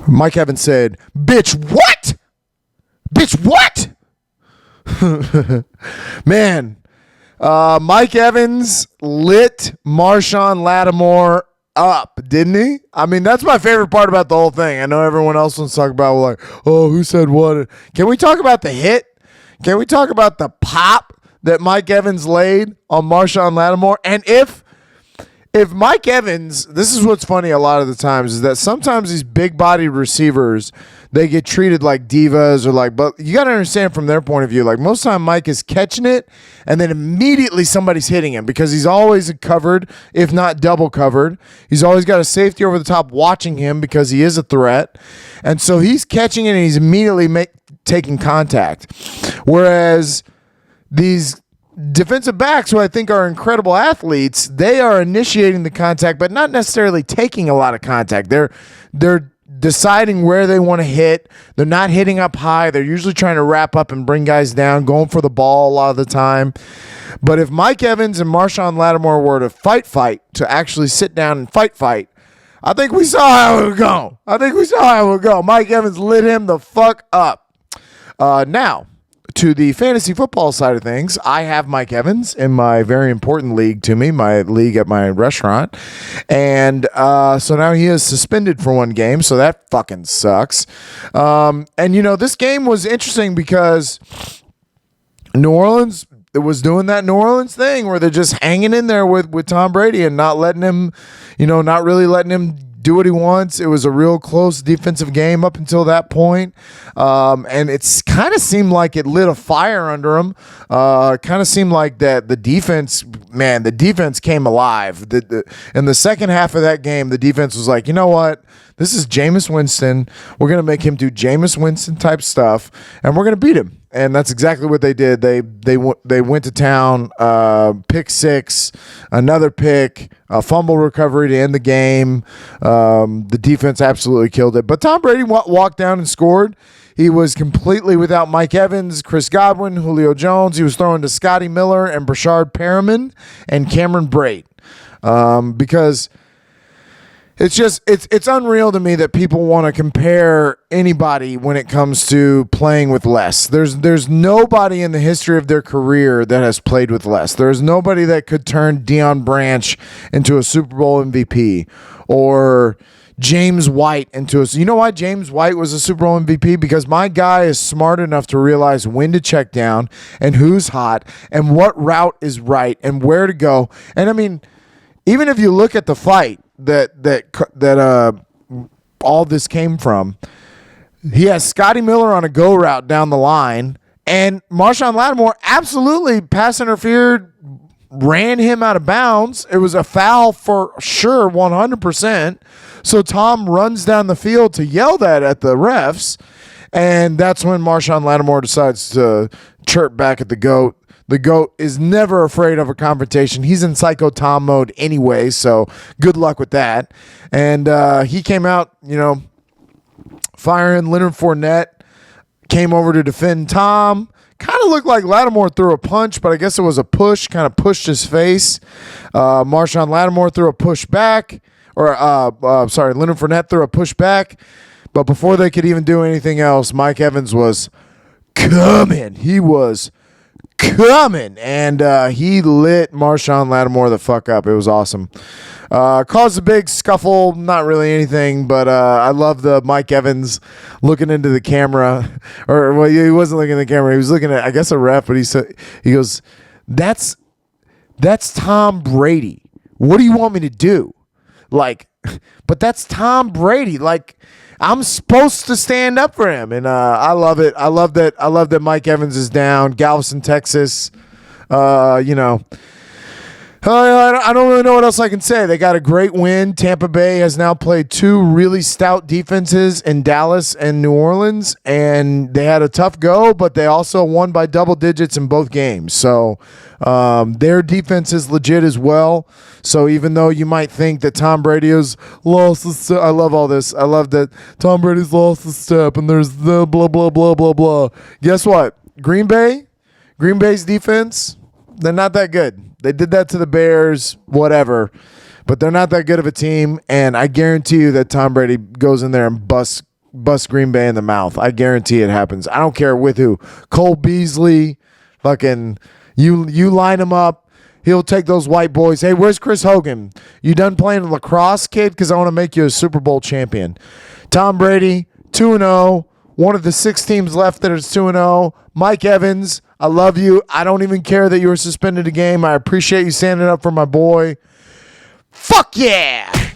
Mike Evans said, "Bitch, what? Bitch, what?" Man, Mike Evans lit Marshon Lattimore up, didn't he? I mean, that's my favorite part about the whole thing. I know everyone else wants to talk about, like, oh, who said what? Can we talk about the hit? Can we talk about the pop that Mike Evans laid on Marshon Lattimore? And if Mike Evans, this is what's funny a lot of the times, is that sometimes these big-bodied receivers, they get treated like divas or like, but you got to understand from their point of view, like most of the time Mike is catching it and then immediately somebody's hitting him because he's always covered, if not double covered. He's always got a safety over the top watching him because he is a threat. And so he's catching it and he's immediately taking contact. Whereas these defensive backs, who I think are incredible athletes, they are initiating the contact, but not necessarily taking a lot of contact. They're deciding where they want to hit. They're not hitting up high. They're usually trying to wrap up and bring guys down, going for the ball a lot of the time. But if Mike Evans and Marshon Lattimore were to fight, to actually sit down and fight, I think we saw how it would go. Mike Evans lit him the fuck up. Now, to the fantasy football side of things, I have Mike Evans in my very important league to me, my league at my restaurant. And so now he is suspended for one game, so that fucking sucks. And, this game was interesting because New Orleans was doing that New Orleans thing where they're just hanging in there with Tom Brady and not letting him, not really letting him do what he wants. It was a real close defensive game up until that point. And it's kind of seemed like it lit a fire under him. Kind of seemed like that the defense came alive. In the second half of that game, the defense was like, you know what? This is Jameis Winston. We're going to make him do Jameis Winston type stuff, and we're going to beat him. And that's exactly what they did. They went to town, pick six, another pick, a fumble recovery to end the game. The defense absolutely killed it. But Tom Brady walked down and scored. He was completely without Mike Evans, Chris Godwin, Julio Jones. He was throwing to Scotty Miller and Brashard Perriman and Cameron Brate because it's unreal to me that people want to compare anybody when it comes to playing with less. There's nobody in the history of their career that has played with less. There's nobody that could turn Deion Branch into a Super Bowl MVP or James White into a... You know why James White was a Super Bowl MVP? Because my guy is smart enough to realize when to check down and who's hot and what route is right and where to go. And I mean, even if you look at the fight that all this came from, he has Scotty Miller on a go route down the line, and Marshon Lattimore absolutely pass interfered, ran him out of bounds. It was a foul for sure, 100%. So Tom runs down the field to yell that at the refs, and that's when Marshon Lattimore decides to chirp back at the GOAT. The GOAT is never afraid of a confrontation. He's in Psycho Tom mode anyway, so good luck with that. And he came out, firing. Leonard Fournette came over to defend Tom. Kind of looked like Lattimore threw a punch, but I guess it was a push, kind of pushed his face. Marshon Lattimore threw a push back. Leonard Fournette threw a push back. But before they could even do anything else, Mike Evans was coming. He was coming, and he lit Marshon Lattimore the fuck up. It was awesome. Caused a big scuffle, not really anything, but I love the Mike Evans looking into the camera, he wasn't looking at the camera, he was looking at, I guess, a ref, but he goes, that's Tom Brady. What do you want me to do? But that's Tom Brady. I'm supposed to stand up for him, and I love it. I love that Mike Evans is down. Galveston, Texas. I don't really know what else I can say. They got a great win. Tampa Bay has now played two really stout defenses in Dallas and New Orleans, and they had a tough go, but they also won by double digits in both games. So their defense is legit as well. So even though you might think that Tom Brady has lost the step, I love all this. I love that Tom Brady's lost the step, and there's the blah, blah, blah, blah, blah. Guess what? Green Bay's defense, they're not that good. They did that to the Bears, whatever. But they're not that good of a team, and I guarantee you that Tom Brady goes in there and busts bust Green Bay in the mouth. I guarantee it happens. I don't care with who. Cole Beasley, fucking, you line him up. He'll take those white boys. Hey, where's Chris Hogan? You done playing lacrosse, kid? Because I want to make you a Super Bowl champion. Tom Brady, 2-0. One of the 6 teams left that is 2-0. Mike Evans, I love you. I don't even care that you were suspended a game. I appreciate you standing up for my boy. Fuck yeah!